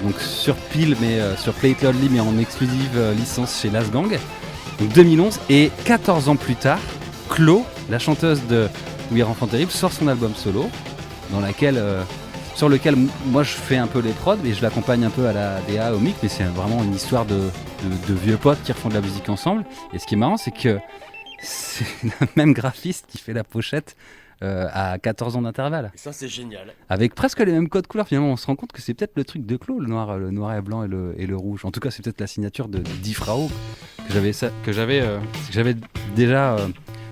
donc sur Peel, mais sur Play It Loudly, mais en exclusive licence chez Last Gang. Donc 2011, et 14 ans plus tard, Chloe, la chanteuse de We Are Enfants Terribles, sort son album solo, sur lequel moi je fais un peu les prods, et je l'accompagne un peu à la DA, au mic, mais c'est vraiment une histoire de vieux potes qui refont de la musique ensemble. Et ce qui est marrant, c'est que c'est le même graphiste qui fait la pochette à 14 ans d'intervalle. Et ça, c'est génial. Avec presque les mêmes codes couleurs, finalement, on se rend compte que c'est peut-être le truc de Chloe, le noir et blanc et le rouge. En tout cas, c'est peut-être la signature de Diffrao que j'avais déjà,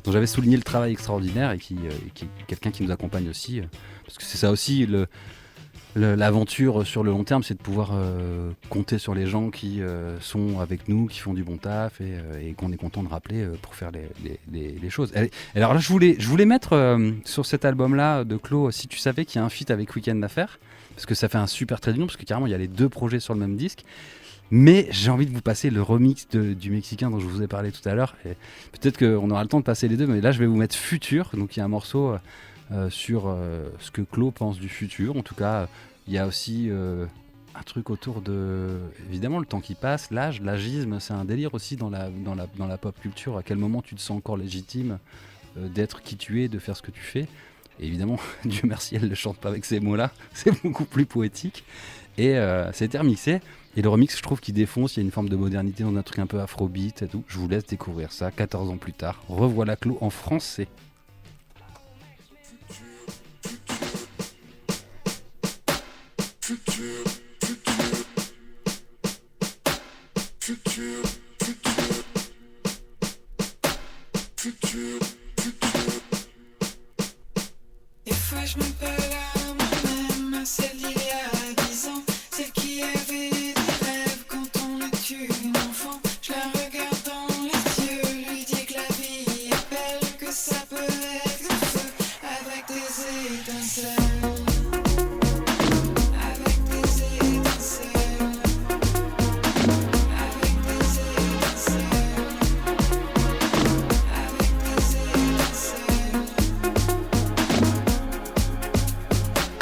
dont j'avais souligné le travail extraordinaire, et qui est quelqu'un qui nous accompagne aussi, parce que c'est ça aussi l'aventure sur le long terme, c'est de pouvoir compter sur les gens qui sont avec nous, qui font du bon taf, et qu'on est content de rappeler pour faire les choses. Alors là, je voulais mettre sur cet album-là de Chloe, Si tu savais, qu'il y a un feat avec Weekend Affair, parce que ça fait un super trait d'union, parce que carrément il y a les deux projets sur le même disque. Mais j'ai envie de vous passer le remix du Mexicain dont je vous ai parlé tout à l'heure. Et peut-être qu'on aura le temps de passer les deux, mais là je vais vous mettre Futur. Donc il y a un morceau sur ce que Chloe pense du futur. En tout cas, il y a aussi un truc autour de, évidemment, le temps qui passe, l'âge, l'agisme. C'est un délire aussi dans la pop culture. À quel moment tu te sens encore légitime d'être qui tu es, de faire ce que tu fais. Et évidemment, Dieu merci, elle ne le chante pas avec ces mots-là. C'est beaucoup plus poétique. Et ça a été remixé. Et le remix, je trouve qu'il défonce. Il y a une forme de modernité dans un truc un peu afrobeat et tout. Je vous laisse découvrir ça 14 ans plus tard. Revoilà Chloe en français. Futur, Des fois je me parle à moi-même, celle d'il y a 10 ans, celle qui avait des rêves quand on a eu une enfant. Je la regarde dans les yeux, lui dis que la vie est belle, que ça peut être le feu avec des étincelles. Avec des étincelles. Avec des étincelles. Avec des étincelles.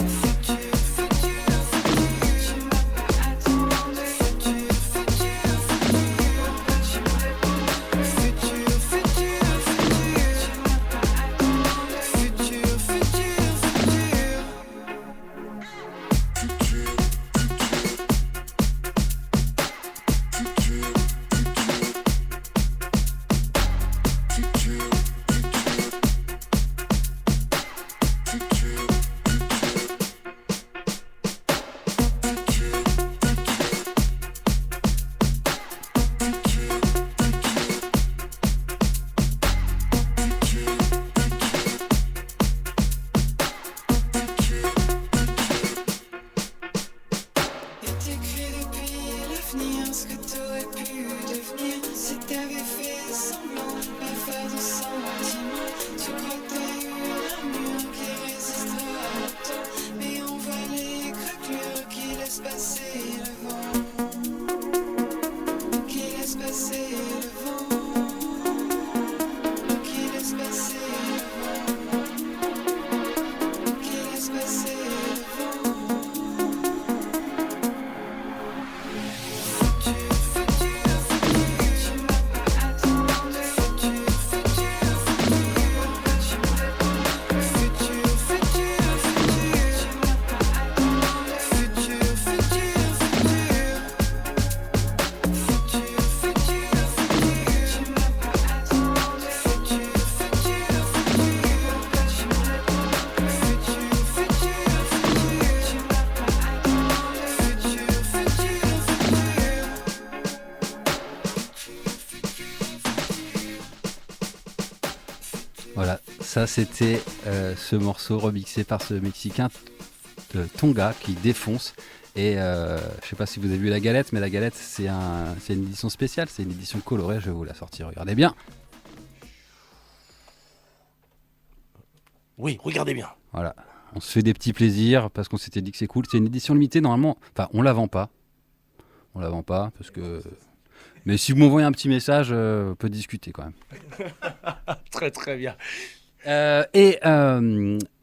Futur, futur, futur, tu m'as pas attendu. Futur, futur, futur, tu me réponds. Futur, futur, futur, tu m'as pas attendu. Futur, futur, futur. Et t'écris depuis l'avenir ce que t'aurais pu devenir si t'avais fait semblant de pas faire de sentiments. Tu crois que t'as eu un mur qui résistera au temps, mais on voit les craquelures qui laissent passer le vent. Qui laissent passer le vent. Qui laisse passer le vent. Qui laisse passer le vent. Futur, futur, futur, tu m'as pas attendu. Futur, futur, futur, tu me réponds. Futur, futur, futur, tu m'as pas attendu. Futur, futur, futur. Futur, futur, futur, tu m'as pas attendu. Futur, futur, futur, tu me réponds. Futur, futur, futur, tu m'as pas attendu. Futur, futur, Voilà, ça c'était ce morceau remixé par ce Mexicain Tonga qui défonce. Et je sais pas si vous avez vu la galette, mais la galette c'est une édition spéciale, c'est une édition colorée, je vais vous la sortir, regardez bien. Oui, regardez bien. Voilà, on se fait des petits plaisirs parce qu'on s'était dit que c'est cool. C'est une édition limitée normalement, enfin on la vend pas. On la vend pas parce que... Mais si vous m'envoyez un petit message, on peut discuter quand même. Très très bien.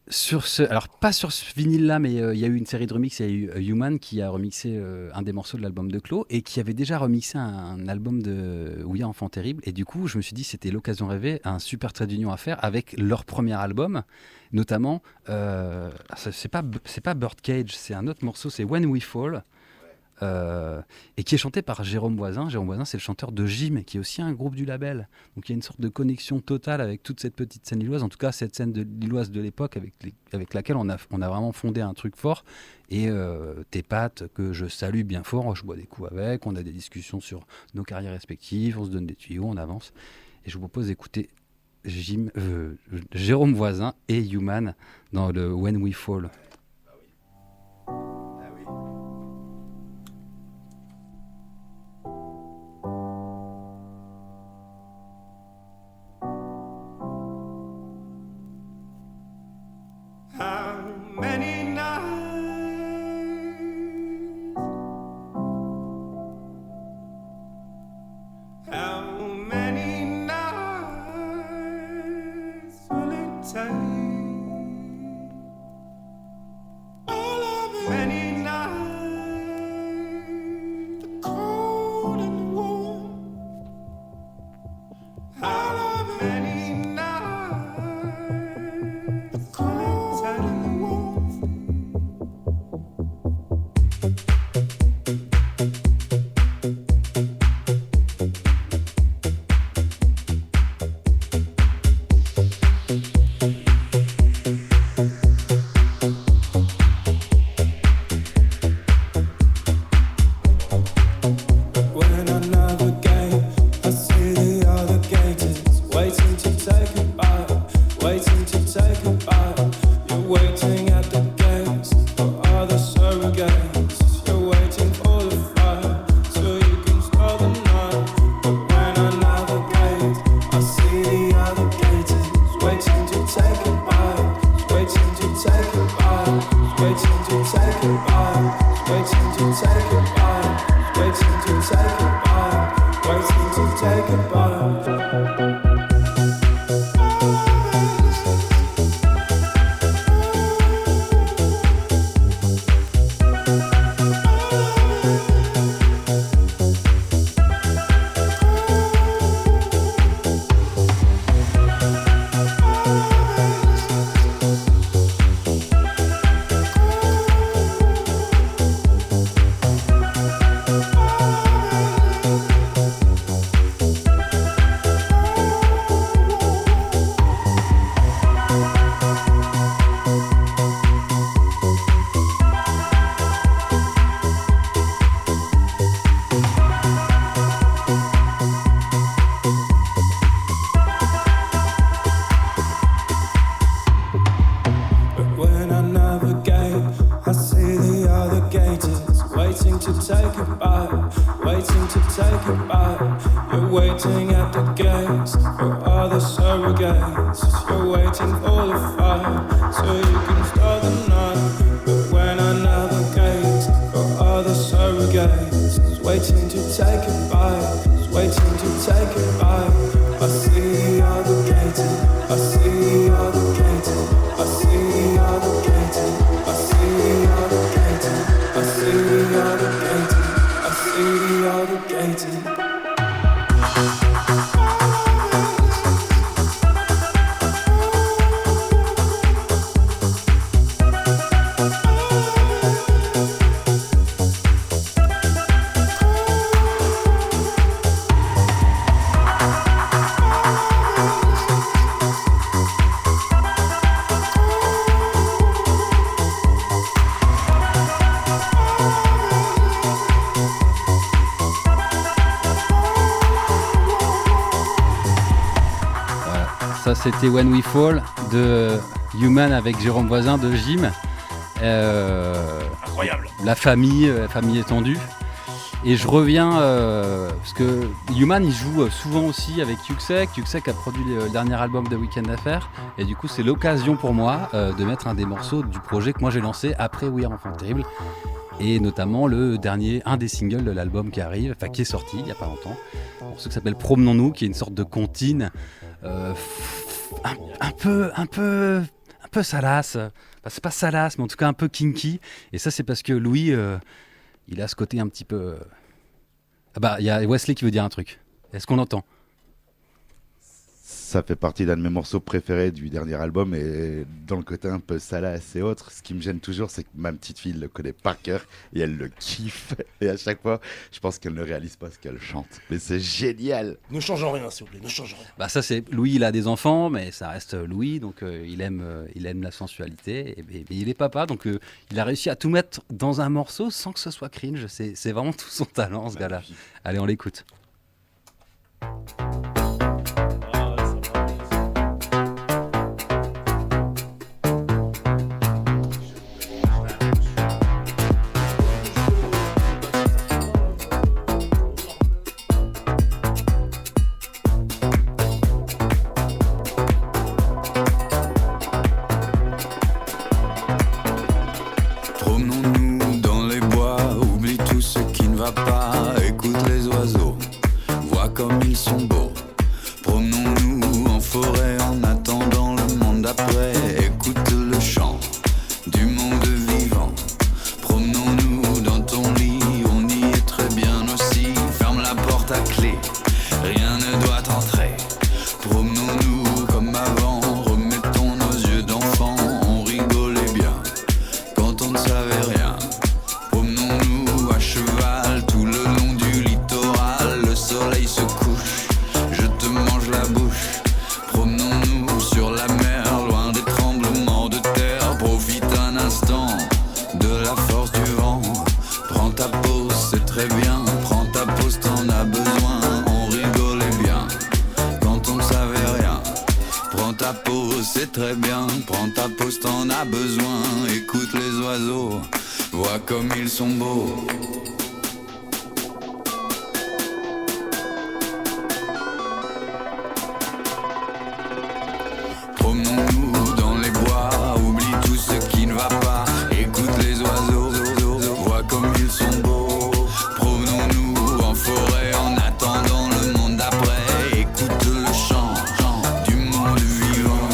Sur ce, alors pas sur ce vinyle-là, mais il y a eu une série de remix. Il y a eu Human qui a remixé un des morceaux de l'album de Clo et qui avait déjà remixé un album de Oui Enfant Terrible. Et du coup, je me suis dit c'était l'occasion rêvée, un super trait d'union à faire avec leur premier album, notamment. C'est pas Birdcage, c'est un autre morceau, c'est When We Fall. Et qui est chanté par Jérôme Voisin. Jérôme Voisin, c'est le chanteur de Jim, qui est aussi un groupe du label. Donc il y a une sorte de connexion totale avec toute cette petite scène lilloise, en tout cas cette scène lilloise de l'époque avec laquelle on a vraiment fondé un truc fort. Et tes pattes, que je salue bien fort, je bois des coups avec, on a des discussions sur nos carrières respectives, on se donne des tuyaux, on avance. Et je vous propose d'écouter Jérôme Voisin et Human dans le When We Fall. How many nights? How many nights will it take? All of it. Many nights, the cold and the warm. All of it. Many nights, the cold and the warm. When another You're waiting at the gates for other surrogates. You're waiting for the fire so you can start the night. But when I navigate for other surrogates, it's waiting to take a bite. It's waiting to take a bite. I see other gated. I see other gated. I see other gated. I see other gated. I see other gated. I see other gated. Ça, c'était When We Fall de Human avec Jérôme Voisin de Jim. Incroyable. La famille étendue. Et je reviens parce que Human il joue souvent aussi avec Yuxek. Yuxek a produit le dernier album de Weekend Affair. Et du coup, c'est l'occasion pour moi de mettre un des morceaux du projet que moi j'ai lancé après We Are Enfants Terribles. Et notamment un des singles de l'album qui arrive, enfin qui est sorti il n'y a pas longtemps. Un morceau qui s'appelle Promenons-nous, qui est une sorte de comptine un peu salace. Enfin, c'est pas salace, mais en tout cas un peu kinky. Et ça, c'est parce que Louis, il a ce côté un petit peu. Ah bah, il y a Wesley qui veut dire un truc. Est-ce qu'on l'entend ? Ça fait partie d'un de mes morceaux préférés du dernier album et dans le côté un peu salace et autres, ce qui me gêne toujours, c'est que ma petite fille le connaît par cœur et elle le kiffe. Et à chaque fois, je pense qu'elle ne réalise pas ce qu'elle chante. Mais c'est génial. Ne changeons rien, s'il vous plaît, ne changeons rien. Bah ça c'est Louis, il a des enfants, mais ça reste Louis, donc il aime la sensualité. Et il est papa, donc il a réussi à tout mettre dans un morceau sans que ce soit cringe. C'est vraiment tout son talent, ce gars-là. Allez, on l'écoute. Promenons-nous dans les bois, oublie tout ce qui ne va pas, écoute les oiseaux, vois comme ils sont beaux. Promenons-nous en forêt en attendant le monde d'après, écoute le chant du monde vivant. Promenons-nous dans ton lit, on y est très bien aussi, ferme la porte à clé, rien ne doit entrer. Promenons-nous comme avant, remettons nos yeux d'enfant, on rigolait bien quand on ne savait rien. Promenons-nous à cheval tout le long du littoral, le soleil se couche, je te mange la bouche. Promenons-nous sur la mer, loin des tremblements de terre, profite un instant de la force du vent. Prends ta pause, c'est très bien, prends ta pause, t'en as besoin, on rigolait bien quand on ne savait rien. Prends ta pause, c'est très bien, prends ta pause, t'en as besoin, écoute les oiseaux, vois comme ils sont beaux. Promenons-nous dans les bois, oublie tout ce qui ne va pas, écoute les oiseaux, vois comme ils sont beaux. Promenons-nous en forêt en attendant le monde d'après, écoute le chant du monde vivant.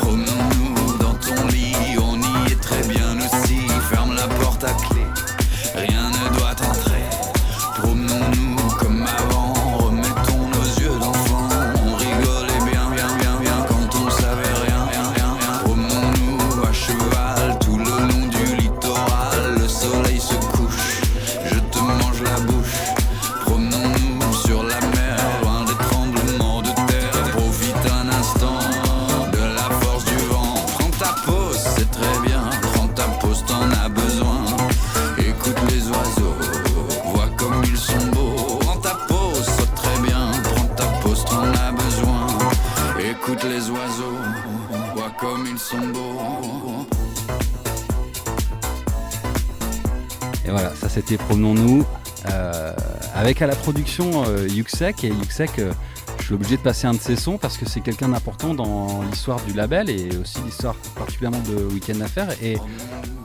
Promenons-nous dans ton lit, on y est très bien aussi, ferme la porte à clé, rien ne doit entrer. Promenons-nous comme avant, remettons nos yeux d'enfant, on rigolait bien quand on ne savait rien. Promenons-nous à cheval tout le long du littoral, le soleil se couche, je te mange la bouche. Promenons-nous sur la mer, loin des tremblements de terre, profite un instant de la force du vent. Prends ta pause, c'est très bien, prends ta pause, t'en as besoin, écoute les oiseaux, vois comme ils sont beaux. Prends ta pause, c'est très bien, prends ta pause, t'en as besoin, écoute les oiseaux, vois comme ils sont beaux. Et voilà, ça c'était Promenons-nous avec à la production Yuxek, et Yuxek, je suis obligé de passer un de ses sons parce que c'est quelqu'un d'important dans l'histoire du label et aussi l'histoire particulièrement de Week-end Affair, et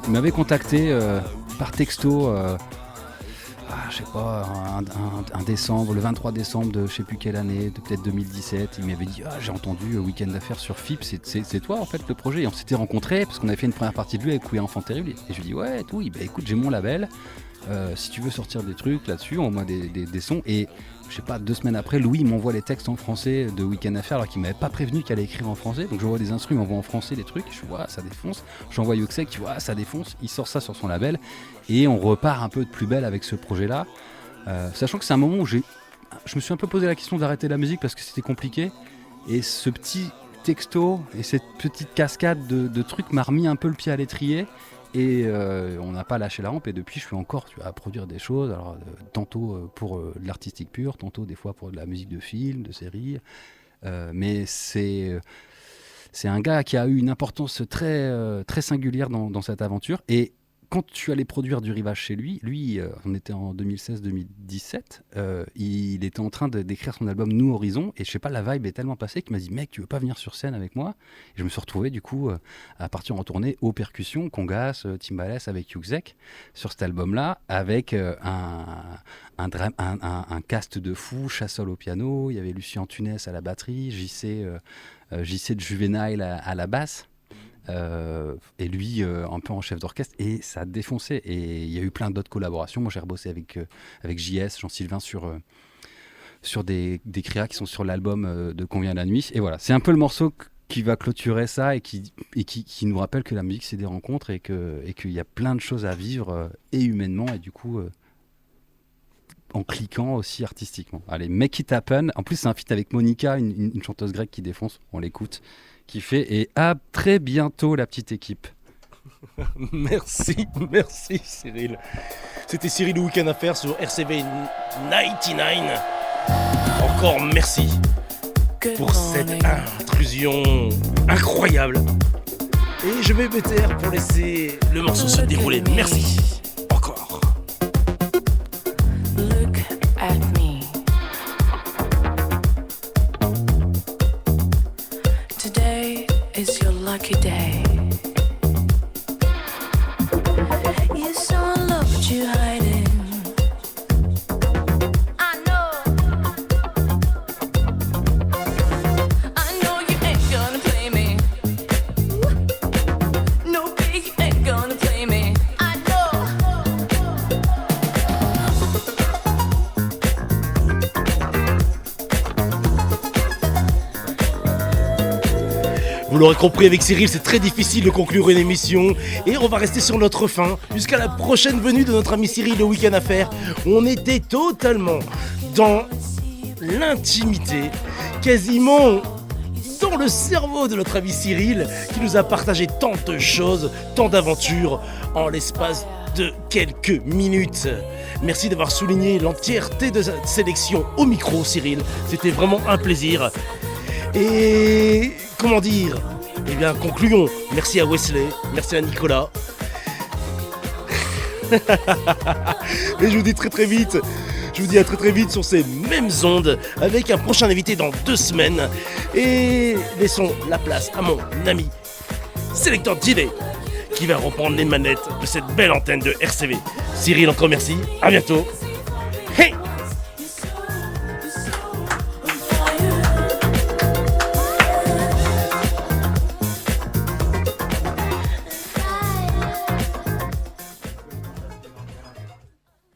il m'avait contacté par texto, je sais pas, un décembre, le 23 décembre de je sais plus quelle année, de peut-être 2017, il m'avait dit j'ai entendu Week-end Affair sur FIP, c'est toi en fait le projet, et on s'était rencontrés parce qu'on avait fait une première partie de lui avec Oui Enfant Terrible, et je lui dis ouais et tout, écoute j'ai mon label, si tu veux sortir des trucs là-dessus, envoie des sons, et je sais pas, 2 semaines après, Louis m'envoie les textes en français de Week-end Affair alors qu'il m'avait pas prévenu qu'il allait écrire en français. Donc j'envoie des instruments, il m'envoie en français des trucs, je vois ça défonce. J'envoie Yuxek, tu vois ça défonce, il sort ça sur son label et on repart un peu de plus belle avec ce projet-là. Sachant que c'est un moment où je me suis un peu posé la question d'arrêter la musique parce que c'était compliqué, et ce petit texto et cette petite cascade de trucs m'a remis un peu le pied à l'étrier. Et on n'a pas lâché la rampe, et depuis je suis encore à produire des choses, alors tantôt pour de l'artistique pur, tantôt des fois pour de la musique de film, de série, mais c'est un gars qui a eu une importance très, très singulière dans cette aventure. Et quand je suis allé produire du Rivage chez lui, on était en 2016-2017, il était en train d'écrire son album Nous Horizon, et je sais pas, la vibe est tellement passée qu'il m'a dit mec, tu veux pas venir sur scène avec moi? Et je me suis retrouvé du coup à partir en tournée aux percussions, congas, timbales avec Yuxek sur cet album-là, avec un cast de fou, Chassol au piano, il y avait Lucien Tunès à la batterie, JC de Juvenile à la basse. Et lui un peu en chef d'orchestre, et ça a défoncé, et il y a eu plein d'autres collaborations. Moi j'ai rebossé avec JS, Jean-Sylvain sur des créas qui sont sur l'album de Convient la nuit, et voilà, c'est un peu le morceau qui va clôturer ça et qui nous rappelle que la musique c'est des rencontres, et qu'il y a plein de choses à vivre et humainement, et du coup en cliquant aussi artistiquement. Allez, Make It Happen. En plus c'est un feat avec Monica, une chanteuse grecque qui défonce, on l'écoute, qui fait, et à très bientôt la petite équipe. Merci Cyril. C'était Cyril le Week-end Affair sur RCV 99. Encore merci pour cette intrusion incroyable. Et je vais me taire pour laisser le morceau se dérouler. Merci. Encore. Look at me. Today is your lucky day. You saw love, but you hiding. I know you ain't gonna play me. No, babe, you ain't gonna play me. I know. Vous l'aurez compris, avec Cyril, c'est très difficile de conclure une émission, et on va rester sur notre fin jusqu'à la prochaine venue de notre ami Cyril le Week-end Affair. On était totalement dans l'intimité, quasiment dans le cerveau de notre ami Cyril, qui nous a partagé tant de choses, tant d'aventures en l'espace de quelques minutes. Merci d'avoir souligné l'entièreté de cette sélection au micro, Cyril. C'était vraiment un plaisir. Et comment dire? Eh bien, concluons. Merci à Wesley, merci à Nicolas. Et je vous dis très vite. Je vous dis à très vite sur ces mêmes ondes, avec un prochain invité dans 2 semaines. Et laissons la place à mon ami Selector Delay, qui va reprendre les manettes de cette belle antenne de RCV. Cyril, encore merci. À bientôt. Hey!